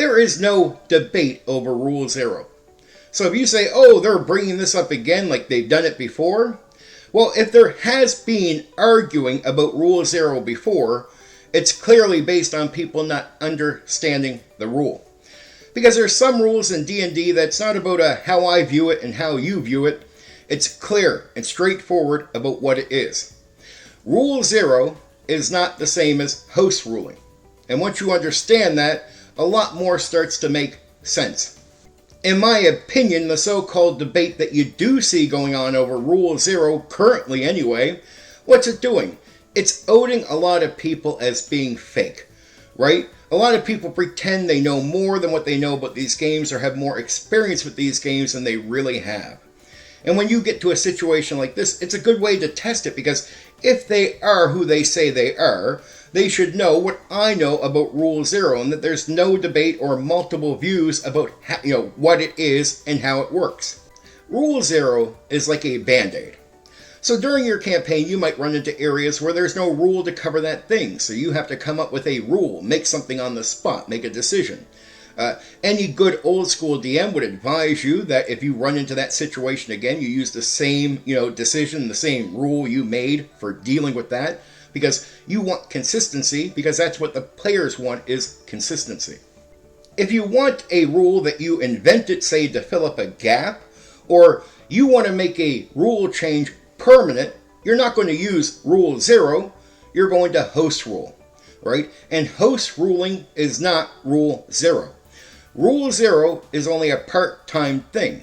there is no debate over Rule Zero. So if you say, oh, they're bringing this up again like they've done it before, well, if there has been arguing about Rule Zero before, it's clearly based on people not understanding the rule. Because there's some rules in D&D that's not about how I view it and how you view it. It's clear and straightforward about what it is. Rule Zero is not the same as host ruling. And once you understand that, a lot more starts to make sense. In my opinion, the so-called debate that you do see going on over Rule Zero, currently anyway, what's it doing? It's outing a lot of people as being fake, right? A lot of people pretend they know more than what they know about these games or have more experience with these games than they really have. And when you get to a situation like this, it's a good way to test it, because if they are who they say they are, they should know what I know about Rule Zero, and that there's no debate or multiple views about how, what it is and how it works. Rule Zero is like a band-aid. So during your campaign, you might run into areas where there's no rule to cover that thing, so you have to come up with a rule, make something on the spot, make a decision. Any good old school DM would advise you that if you run into that situation again, you use the same decision, the same rule you made for dealing with that, because you want consistency, because that's what the players want, is consistency. If you want a rule that you invented, say, to fill up a gap, or you want to make a rule change permanent, you're not going to use Rule Zero, you're going to host rule, right? And host ruling is not Rule Zero. Rule Zero is only a part-time thing.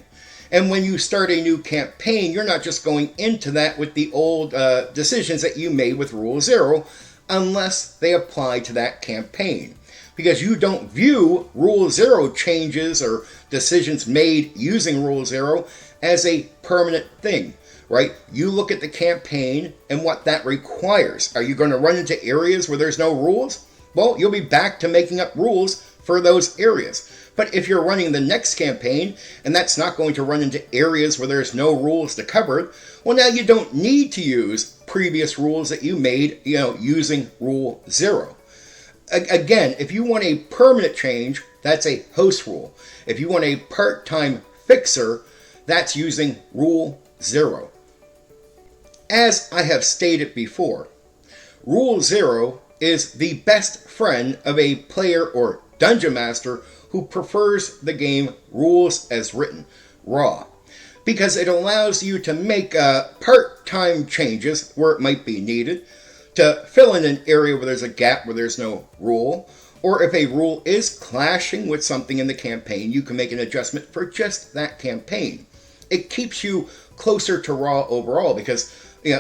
And when you start a new campaign, you're not just going into that with the old decisions that you made with Rule Zero, unless they apply to that campaign. Because you don't view Rule Zero changes or decisions made using Rule Zero as a permanent thing, right? You look at the campaign and what that requires. Are you going to run into areas where there's no rules? Well, you'll be back to making up rules for those areas. But if you're running the next campaign, and that's not going to run into areas where there's no rules to cover, well, now you don't need to use previous rules that you made, using Rule Zero. Again, if you want a permanent change, that's a host rule. If you want a part-time fixer, that's using Rule Zero. As I have stated before, Rule Zero is the best friend of a player or dungeon master who prefers the game rules as written, raw, because it allows you to make part-time changes where it might be needed, to fill in an area where there's a gap where there's no rule, or if a rule is clashing with something in the campaign, you can make an adjustment for just that campaign. It keeps you closer to raw overall, because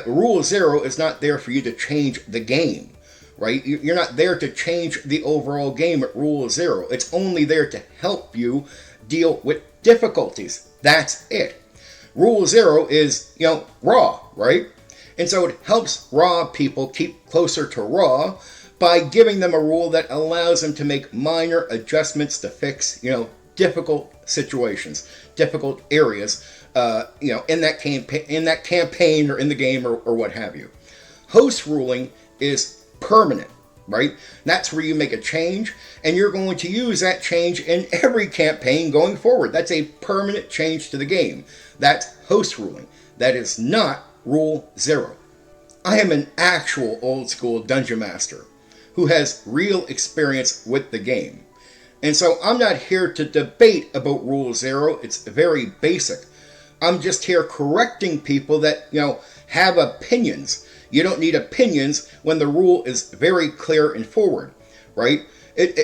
Rule Zero is not there for you to change the game. Right? You're not there to change the overall game at Rule Zero. It's only there to help you deal with difficulties. That's it. Rule Zero is, raw, right? And so it helps raw people keep closer to raw by giving them a rule that allows them to make minor adjustments to fix, difficult situations, difficult areas, in that campaign or in the game or what have you. Host ruling is permanent, right? That's where you make a change, and you're going to use that change in every campaign going forward. That's a permanent change to the game. That's host ruling. That is not Rule Zero. I am an actual old school dungeon master who has real experience with the game. And so I'm not here to debate about Rule Zero. It's very basic. I'm just here correcting people that, have opinions. You don't need opinions when the rule is very clear and forward, right?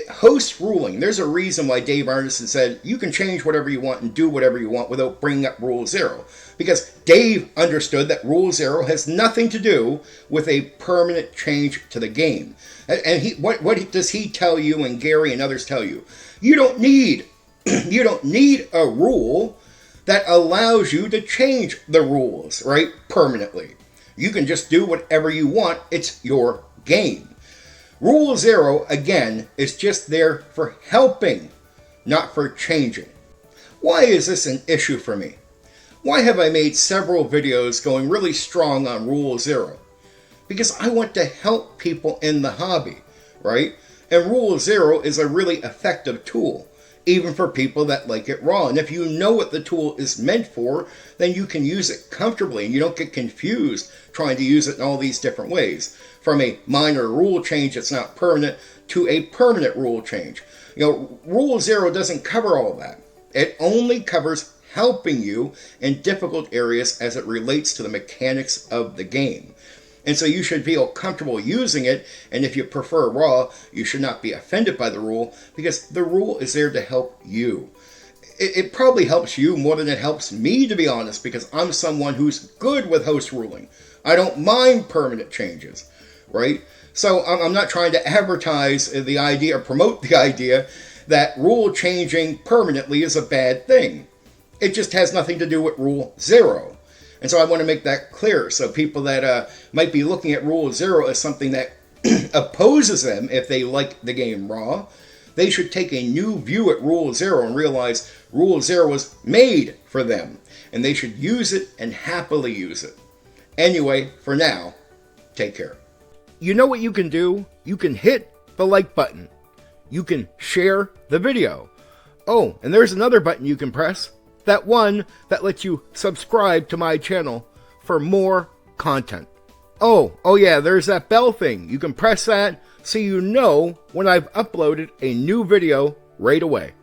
Host ruling, there's a reason why Dave Arneson said you can change whatever you want and do whatever you want without bringing up Rule Zero. Because Dave understood that Rule Zero has nothing to do with a permanent change to the game. And what does he tell you, and Gary and others tell you? You don't need a rule that allows you to change the rules, right, permanently. You can just do whatever you want. It's your game. Rule Zero, again, is just there for helping, not for changing. Why is this an issue for me? Why have I made several videos going really strong on Rule Zero? Because I want to help people in the hobby, right? And Rule 0 is a really effective tool, even for people that like it raw. And if you know what the tool is meant for, then you can use it comfortably and you don't get confused trying to use it in all these different ways. From a minor rule change that's not permanent to a permanent rule change. Rule 0 doesn't cover all that. It only covers helping you in difficult areas as it relates to the mechanics of the game. And so you should feel comfortable using it, and if you prefer raw, you should not be offended by the rule, because the rule is there to help you. It probably helps you more than it helps me, to be honest, because I'm someone who's good with host ruling. I don't mind permanent changes, right? So I'm not trying to advertise the idea or promote the idea that rule changing permanently is a bad thing. It just has nothing to do with Rule 0. And so I want to make that clear. So people that might be looking at Rule 0 as something that opposes them if they like the game raw, they should take a new view at Rule 0 and realize Rule 0 was made for them. And they should use it and happily use it. Anyway, for now, take care. You know what you can do? You can hit the like button. You can share the video. Oh, and there's another button you can press. That one that lets you subscribe to my channel for more content. Oh yeah, there's that bell thing. You can press that so you know when I've uploaded a new video right away.